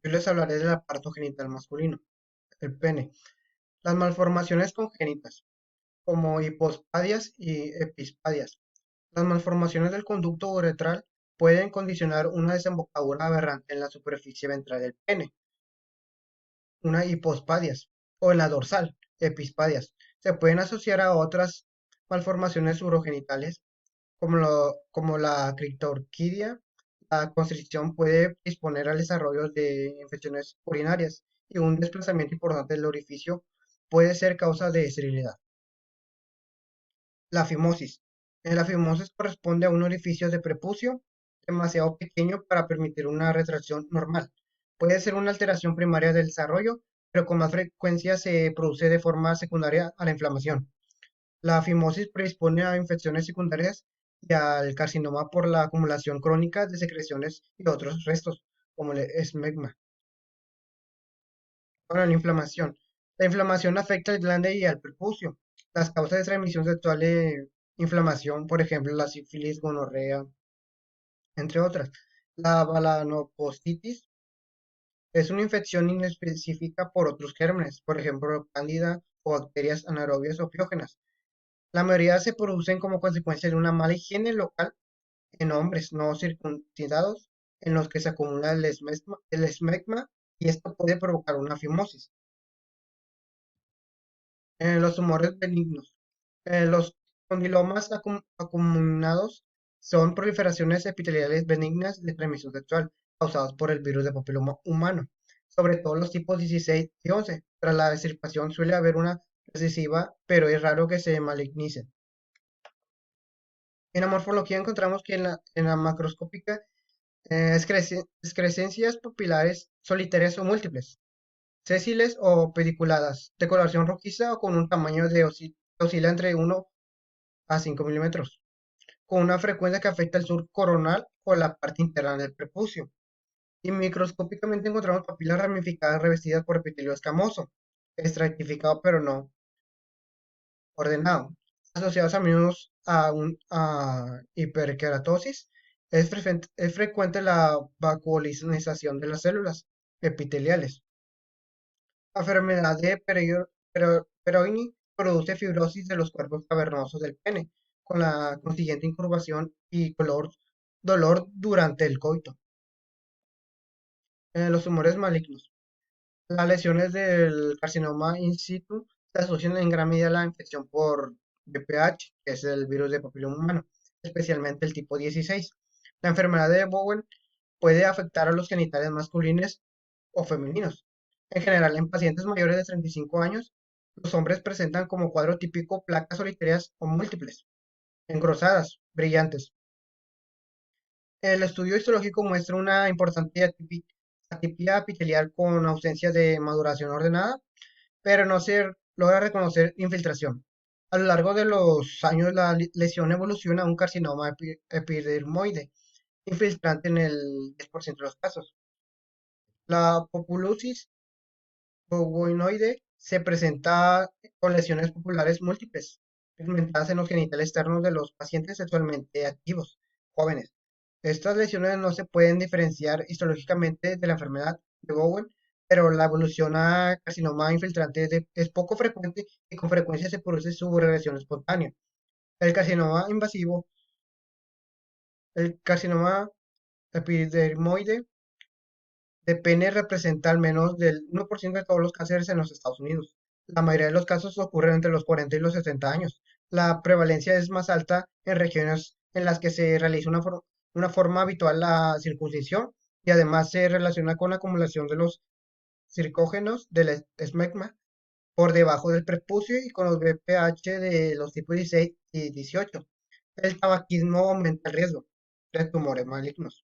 Yo les hablaré del aparato genital masculino, el pene. Las malformaciones congénitas, como hipospadias y epispadias. Las malformaciones del conducto uretral pueden condicionar una desembocadura aberrante en la superficie ventral del pene, una hipospadias, o en la dorsal, epispadias. Se pueden asociar a otras malformaciones urogenitales, como la criptorquidia. La constricción puede disponer al desarrollo de infecciones urinarias y un desplazamiento importante del orificio puede ser causa de esterilidad. La fimosis. La fimosis corresponde a un orificio de prepucio demasiado pequeño para permitir una retracción normal. Puede ser una alteración primaria del desarrollo, pero con más frecuencia se produce de forma secundaria a la inflamación. La fimosis predispone a infecciones secundarias y al carcinoma por la acumulación crónica de secreciones y otros restos, como el esmegma. Bueno, la inflamación. La inflamación afecta al glande y al prepucio. Las causas de transmisión sexual de inflamación, por ejemplo, la sífilis, gonorrea, entre otras. La balanopostitis es una infección inespecífica por otros gérmenes, por ejemplo, cándida o bacterias anaerobias o piógenas. La mayoría se producen como consecuencia de una mala higiene local en hombres no circuncidados en los que se acumula el esmegma y esto puede provocar una fimosis. Los tumores benignos. Los condilomas acuminados son proliferaciones epiteliales benignas de transmisión sexual causadas por el virus de papiloma humano, sobre todo los tipos 16 y 11. Tras la extirpación suele haber una recesiva, pero es raro que se malignicen. En la morfología encontramos que en la macroscópica excrescencias papilares solitarias o múltiples, sésiles o pediculadas, de coloración rojiza o con un tamaño de oscila entre 1 a 5 milímetros, con una frecuencia que afecta el sur coronal o la parte interna del prepucio. Y microscópicamente encontramos papilas ramificadas revestidas por epitelio escamoso, estratificado pero no ordenado, asociados a menudo a hiperkeratosis. Es frecuente la vacuolización de las células epiteliales. La enfermedad de Peyronie produce fibrosis de los cuerpos cavernosos del pene, con la consiguiente incurvación y dolor durante el coito. Los tumores malignos. Las lesiones del carcinoma in situ se asocian en gran medida a la infección por VPH, que es el virus de papiloma humano, especialmente el tipo 16. La enfermedad de Bowen puede afectar a los genitales masculinos o femeninos. En general, en pacientes mayores de 35 años, los hombres presentan como cuadro típico placas solitarias o múltiples, engrosadas, brillantes. El estudio histológico muestra una importante atipia epitelial con ausencia de maduración ordenada, pero no se logra reconocer infiltración. A lo largo de los años, la lesión evoluciona a un carcinoma epidermoide infiltrante en el 10% de los casos. La populosis bogoinoide se presenta con lesiones populares múltiples, pigmentadas en los genitales externos de los pacientes sexualmente activos, jóvenes. Estas lesiones no se pueden diferenciar histológicamente de la enfermedad de Bowen, pero la evolución a carcinoma infiltrante es poco frecuente y con frecuencia se produce su regresión espontánea. El carcinoma invasivo, el carcinoma epidermoide de pene representa al menos del 1% de todos los cánceres en los Estados Unidos. La mayoría de los casos ocurren entre los 40 y los 60 años. La prevalencia es más alta en regiones en las que se realiza una forma habitual la circuncisión y además se relaciona con la acumulación de los circógenos del esmegma por debajo del prepucio y con los VPH de los tipos 16 y 18. El tabaquismo aumenta el riesgo de tumores malignos.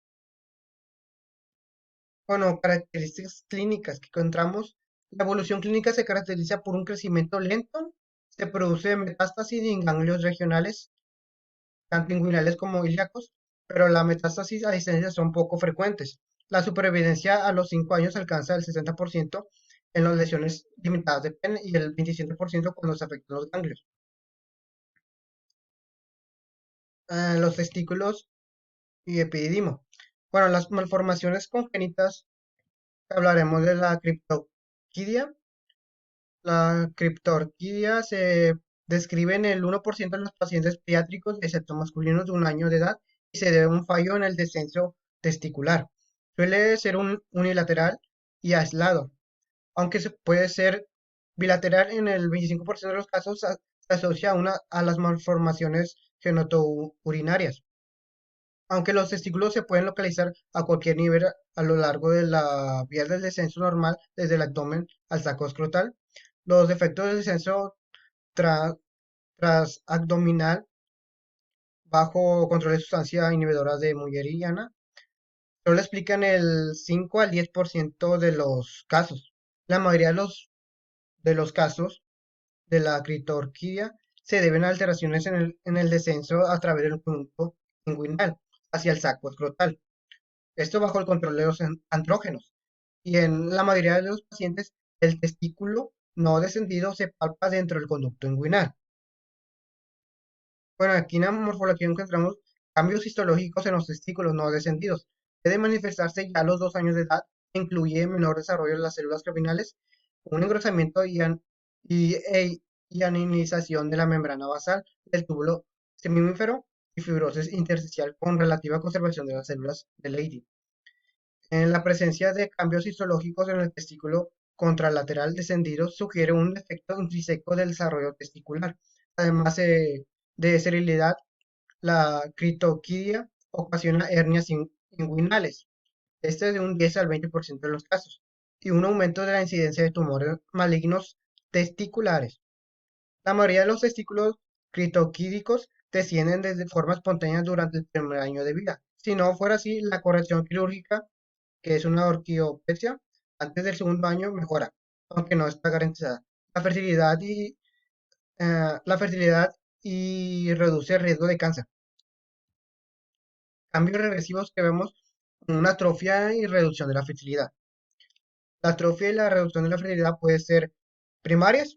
Bueno, características clínicas que encontramos. La evolución clínica se caracteriza por un crecimiento lento, se produce metástasis en ganglios regionales, tanto inguinales como ilíacos, pero la metástasis a distancia son poco frecuentes. La supervivencia a los 5 años alcanza el 60% en las lesiones limitadas de pene y el 27% cuando se afectan los ganglios. Los testículos y epididimo. Bueno, las malformaciones congénitas Hablaremos de la criptorquidia. La criptorquidia se describe en el 1% de los pacientes pediátricos, excepto masculinos de 1 año de edad, y se debe a un fallo en el descenso testicular. Suele ser unilateral y aislado, aunque se puede ser bilateral en el 25% de los casos, se asocia a las malformaciones genitourinarias. Aunque los testículos se pueden localizar a cualquier nivel a lo largo de la vía del descenso normal, desde el abdomen al saco escrotal, los efectos del descenso tra- transabdominal bajo control de sustancia inhibidora de mulleriana solo explican el 5 al 10% de los casos. La mayoría de los casos de la clitorquidia se deben a alteraciones en el descenso a través del conducto inguinal hacia el saco escrotal. Esto bajo el control de los andrógenos. Y en la mayoría de los pacientes, el testículo no descendido se palpa dentro del conducto inguinal. Bueno, aquí en la morfología encontramos cambios histológicos en los testículos no descendidos. Puede manifestarse ya a los 2 años de edad, e incluye menor desarrollo de las células germinales, un engrosamiento y aninización de la membrana basal del túbulo semífero y fibrosis intersticial con relativa conservación de las células de Leydig. En la presencia de cambios histológicos en el testículo contralateral descendido sugiere un defecto intrínseco del desarrollo testicular. Además de esterilidad, la critoquidia ocasiona hernias inguinales, este de un 10 al 20% de los casos, y un aumento de la incidencia de tumores malignos testiculares. La mayoría de los testículos critoquídicos descienden de forma espontánea durante el primer año de vida. Si no fuera así, la corrección quirúrgica, que es una orquiopexia, antes del segundo año mejora, aunque no está garantizada. La fertilidad y reduce el riesgo de cáncer. Cambios regresivos que vemos en una atrofia y reducción de la fertilidad. La atrofia y la reducción de la fertilidad puede ser primarias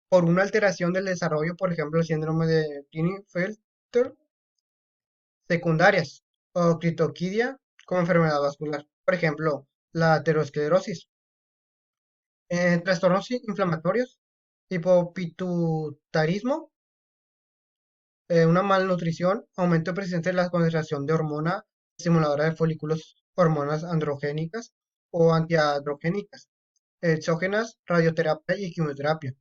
por una alteración del desarrollo, por ejemplo, el síndrome de Klinefelter, secundarias o critoquidia como enfermedad vascular, por ejemplo, la aterosclerosis. Trastornos inflamatorios, hipopituitarismo, una malnutrición, aumento persistente de la concentración de hormona estimuladora de folículos, hormonas androgénicas o antiandrogénicas, exógenas, radioterapia y quimioterapia.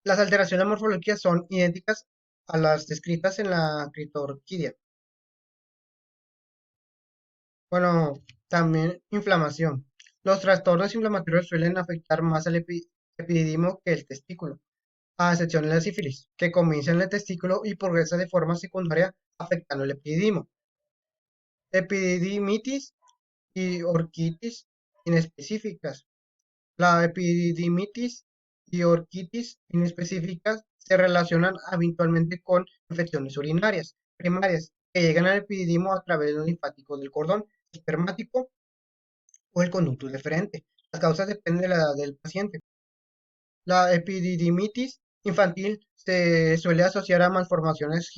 Las alteraciones morfológicas son idénticas a las descritas en la clitorquidia. Bueno, también inflamación. Los trastornos inflamatorios suelen afectar más al epididimo que el testículo, a excepción de la sífilis, que comienza en el testículo y progresa de forma secundaria afectando el epididimo. Epididimitis y orquitis inespecíficas. La epididimitis y orquitis inespecíficas se relacionan habitualmente con infecciones urinarias primarias que llegan al epididimo a través de los linfáticos del cordón espermático o el conducto deferente. Las causas dependen de la edad del paciente. La epididimitis infantil se suele asociar a malformaciones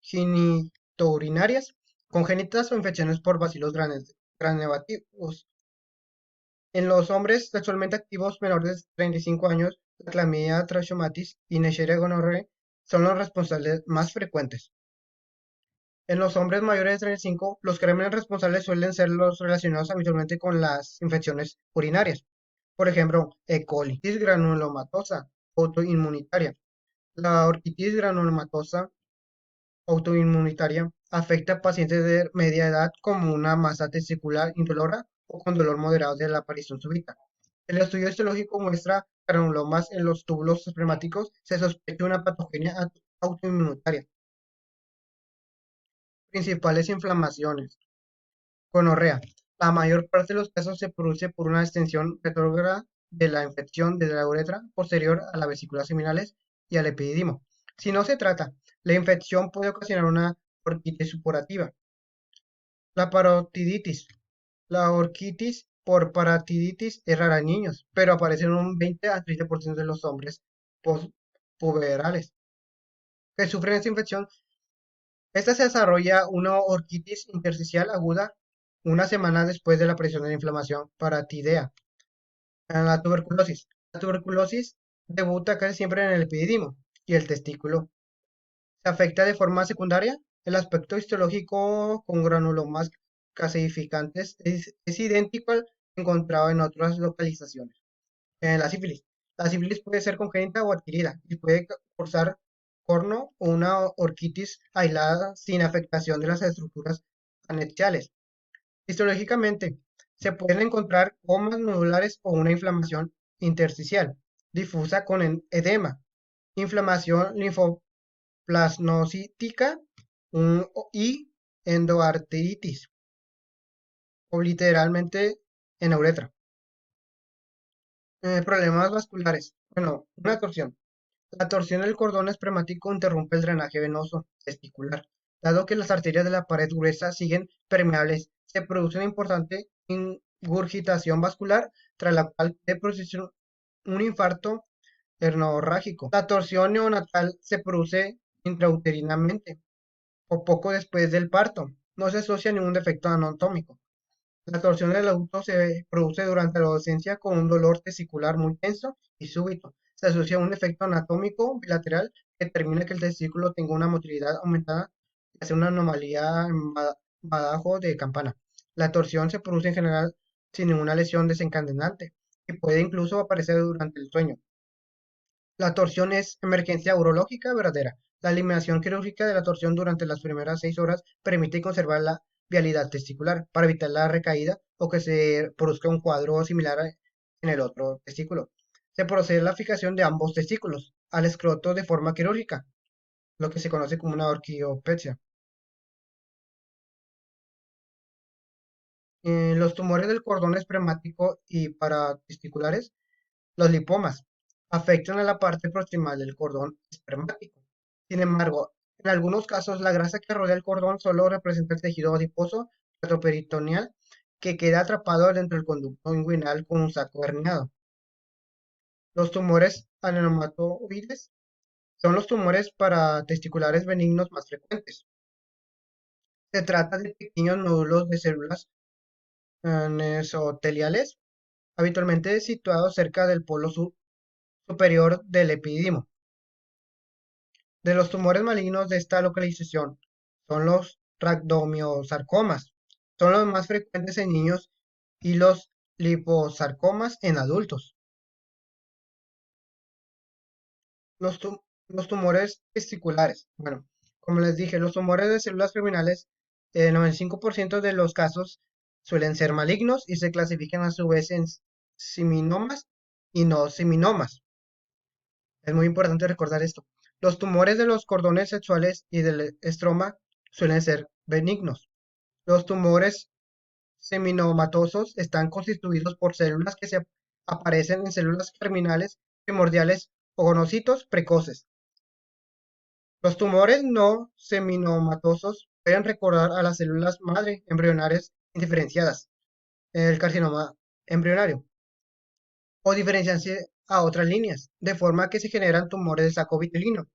genitourinarias congénitas o infecciones por bacilos gram-negativos. En los hombres sexualmente activos menores de 35 años, la clamidia, trachomatis y Neisseria gonorrhoeae son los responsables más frecuentes. En los hombres mayores de 35, los gérmenes responsables suelen ser los relacionados habitualmente con las infecciones urinarias. Por ejemplo, E. coli, orquitis granulomatosa autoinmunitaria. La orquitis granulomatosa autoinmunitaria afecta a pacientes de media edad como una masa testicular indolora o con dolor moderado de la aparición súbita. El estudio histológico muestra granulomas en los túbulos espermáticos. Se sospecha una patogenia autoinmunitaria. Principales inflamaciones. Gonorrea. La mayor parte de los casos se produce por una extensión retrógrada de la infección desde la uretra posterior a las vesículas seminales y al epididimo. Si no se trata, la infección puede ocasionar una orquitis supurativa. La parotiditis. La orquitis por parotiditis es rara en niños, pero aparece en un 20 a 30% de los hombres puberales que sufren esta infección. Esta se desarrolla una orquitis intersticial aguda una semana después de la aparición de la inflamación paratidea. En la tuberculosis. La tuberculosis debuta casi siempre en el epididimo y el testículo. Se afecta de forma secundaria. El aspecto histológico con granulomas calcificantes es idéntico al encontrado en otras localizaciones. La sífilis. La sífilis puede ser congénita o adquirida y puede causar corno o una orquitis aislada sin afectación de las estructuras anexiales. Histológicamente, se pueden encontrar comas nodulares o una inflamación intersticial difusa con edema, inflamación linfoplasnocítica y endoarteritis, o literalmente en uretra. Problemas vasculares. Bueno, una torsión. La torsión del cordón espermático interrumpe el drenaje venoso testicular. Dado que las arterias de la pared gruesa siguen permeables, se produce una importante ingurgitación vascular, tras la cual puede producirse un infarto hemorrágico. La torsión neonatal se produce intrauterinamente o poco después del parto. No se asocia a ningún defecto anatómico. La torsión del adulto se produce durante la adolescencia con un dolor testicular muy tenso y súbito. Se asocia a un efecto anatómico bilateral que determina que el testículo tenga una motilidad aumentada y hace una anomalía en badajo de campana. La torsión se produce en general sin ninguna lesión desencadenante y puede incluso aparecer durante el sueño. La torsión es emergencia urológica verdadera. La eliminación quirúrgica de la torsión durante las primeras 6 horas permite conservar la vialidad testicular para evitar la recaída o que se produzca un cuadro similar en el otro testículo. Se procede a la fijación de ambos testículos al escroto de forma quirúrgica, lo que se conoce como una orquiopexia. Los tumores del cordón espermático y paratesticulares, los lipomas, afectan a la parte proximal del cordón espermático. Sin embargo, en algunos casos, la grasa que rodea el cordón solo representa el tejido adiposo retroperitoneal que queda atrapado dentro del conducto inguinal con un saco herniado. Los tumores adenomatoides son los tumores paratesticulares benignos más frecuentes. Se trata de pequeños nódulos de células mesoteliales, habitualmente situados cerca del polo superior del epididimo. De los tumores malignos de esta localización son los rhabdomyosarcomas, son los más frecuentes en niños y los liposarcomas en adultos. Los tumores testiculares. Bueno, como les dije, los tumores de células germinales, el 95% de los casos suelen ser malignos y se clasifican a su vez en seminomas y no seminomas. Es muy importante recordar esto. Los tumores de los cordones sexuales y del estroma suelen ser benignos. Los tumores seminomatosos están constituidos por células que se aparecen en células germinales primordiales o gonocitos precoces. Los tumores no seminomatosos pueden recordar a las células madre embrionarias indiferenciadas, el carcinoma embrionario, o diferenciarse a otras líneas, de forma que se generan tumores de saco vitelino,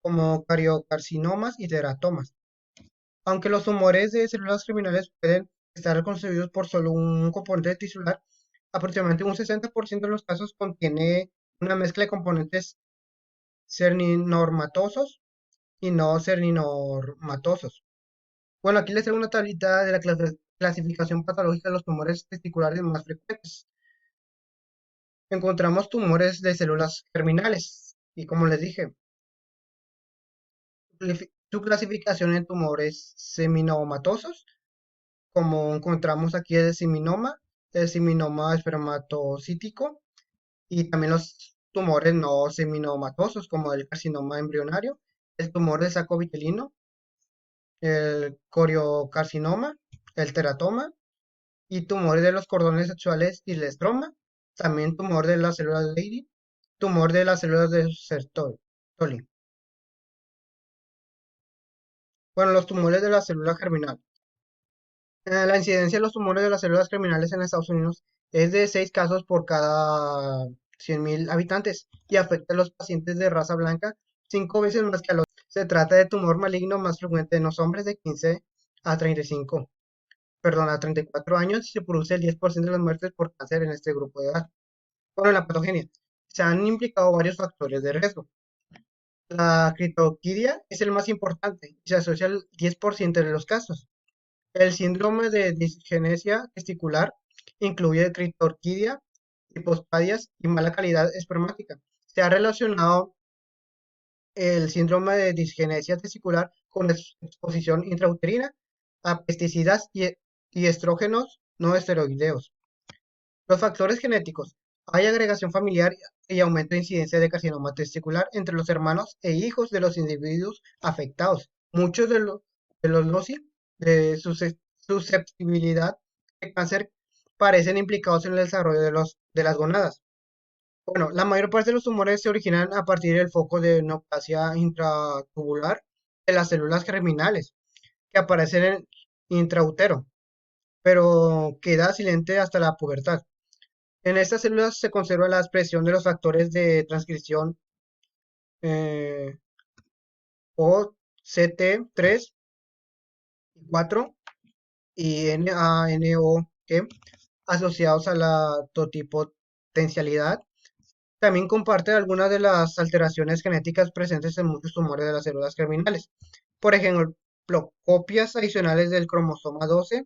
como cariocarcinomas y teratomas. Aunque los tumores de células germinales pueden estar constituidos por solo un componente tisular, aproximadamente un 60% de los casos contiene una mezcla de componentes cerninormatosos y no cerninormatosos. Bueno, aquí les traigo una tablita de la clasificación patológica de los tumores testiculares más frecuentes. Encontramos tumores de células germinales y como les dije, su clasificación en tumores seminomatosos, como encontramos aquí el seminoma espermatocítico y también los tumores no seminomatosos como el carcinoma embrionario, el tumor de saco vitelino, el coriocarcinoma, el teratoma y tumores de los cordones sexuales y el estroma, también tumor de las células Leydig, tumor de las células de Sertoli. Bueno, los tumores de la célula germinal. La incidencia de los tumores de las células germinales en Estados Unidos es de 6 casos por cada 100.000 habitantes y afecta a los pacientes de raza blanca 5 veces más que a los. Se trata de tumor maligno más frecuente en los hombres de 15 a 35. perdón, a 34 años y se produce el 10% de las muertes por cáncer en este grupo de edad. Bueno, en la patogenia se han implicado varios factores de riesgo. La criptorquidia es el más importante y se asocia al 10% de los casos. El síndrome de disgenesia testicular incluye criptorquidia, hipospadias y mala calidad espermática. Se ha relacionado el síndrome de disgenesia testicular con exposición intrauterina a pesticidas y estrógenos no esteroideos. Los factores genéticos. Hay agregación familiar y aumento de incidencia de carcinoma testicular entre los hermanos e hijos de los individuos afectados. Muchos de los LOSI de susceptibilidad de cáncer parecen implicados en el desarrollo de las gonadas. Bueno, la mayor parte de los tumores se originan a partir del foco de neoplasia intratubular de las células germinales que aparecen en intrautero, pero queda silente hasta la pubertad. En estas células se conserva la expresión de los factores de transcripción eh, OCT3 y 4 y NANOE asociados a la totipotencialidad. También comparte algunas de las alteraciones genéticas presentes en muchos tumores de las células germinales. Por ejemplo, copias adicionales del cromosoma 12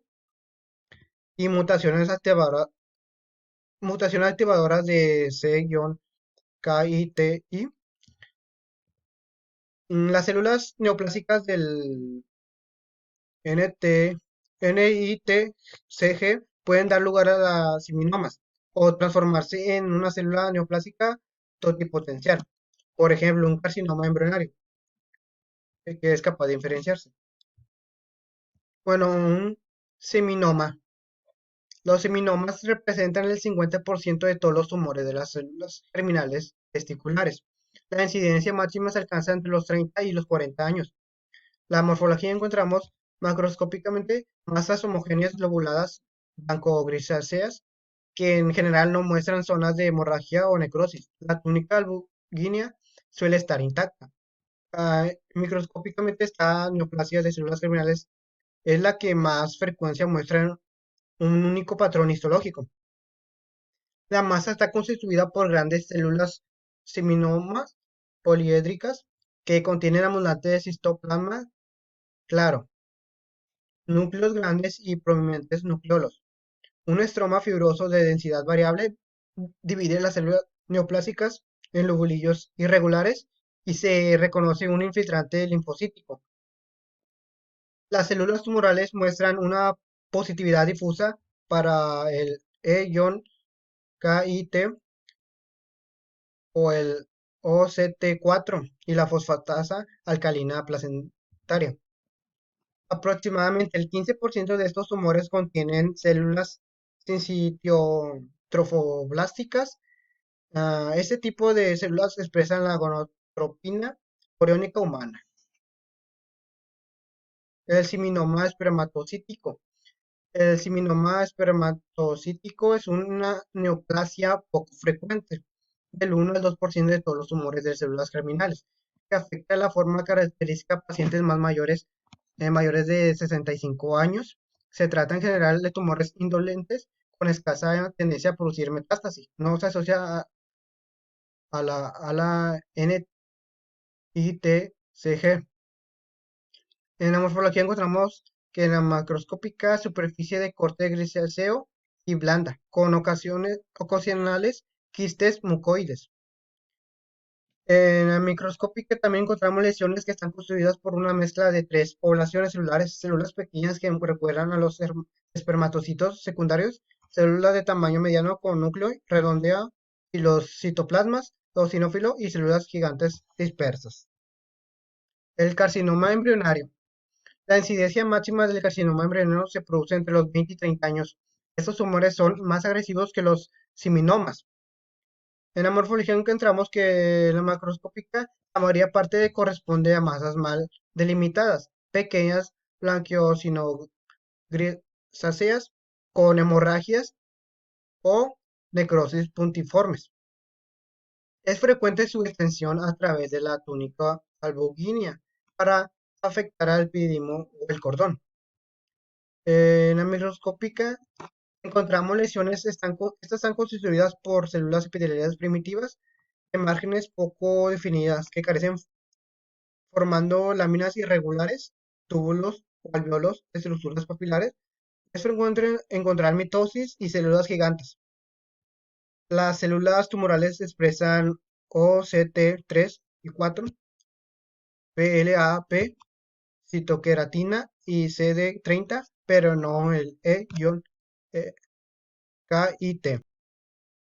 y mutaciones activadoras de C-KITI. Las células neoplásicas del NT, NITCG pueden dar lugar a las seminomas o transformarse en una célula neoplásica totipotencial. Por ejemplo, un carcinoma embrionario que es capaz de diferenciarse. Bueno, un seminoma. Los seminomas representan el 50% de todos los tumores de las células germinales testiculares. La incidencia máxima se alcanza entre los 30 y los 40 años. La morfología encontramos macroscópicamente masas homogéneas lobuladas blanco-grisáceas que en general no muestran zonas de hemorragia o necrosis. La túnica albuginea suele estar intacta. Microscópicamente esta neoplasia de células germinales es la que más frecuencia muestra un único patrón histológico. La masa está constituida por grandes células seminomas poliédricas que contienen abundante de citoplasma claro, núcleos grandes y prominentes nucleolos. Un estroma fibroso de densidad variable divide las células neoplásicas en lobulillos irregulares y se reconoce un infiltrante linfocítico. Las células tumorales muestran una positividad difusa para el E-KIT o el OCT4 y la fosfatasa alcalina placentaria. Aproximadamente el 15% de estos tumores contienen células sincitiotrofoblásticas. Este tipo de células expresan la gonadotropina coriónica humana. El seminoma espermatocítico. El seminoma espermatocítico es una neoplasia poco frecuente, del 1 al 2% de todos los tumores de células germinales, que afecta la forma característica a pacientes más mayores, mayores de 65 años. Se trata en general de tumores indolentes con escasa tendencia a producir metástasis. No se asocia a la NITCG. En la morfología encontramos que en la macroscópica superficie de corte grisáceo y blanda, con ocasionales quistes mucoides. En la microscópica también encontramos lesiones que están constituidas por una mezcla de tres poblaciones celulares, células pequeñas que recuerdan a los espermatocitos secundarios, células de tamaño mediano con núcleo redondeado y los citoplasmas, eosinófilo y células gigantes dispersas. El carcinoma embrionario. La incidencia máxima del carcinoma embrionario se produce entre los 20 y 30 años. Estos tumores son más agresivos que los seminomas. En la morfología encontramos que la macroscópica, la mayoría parte corresponde a masas mal delimitadas, pequeñas, blanqueosino-grisáceas, con hemorragias o necrosis puntiformes. Es frecuente su extensión a través de la túnica albuginea para afectar al epidimo o el cordón. En la microscópica encontramos lesiones, estas están constituidas por células epiteliales primitivas de márgenes poco definidas que carecen formando láminas irregulares, túbulos o alveolos de estructuras papilares. Es frecuente encontrar mitosis y células gigantes. Las células tumorales expresan OCT3 y 4, PLAP, citoqueratina y CD30, pero no el E-KIT.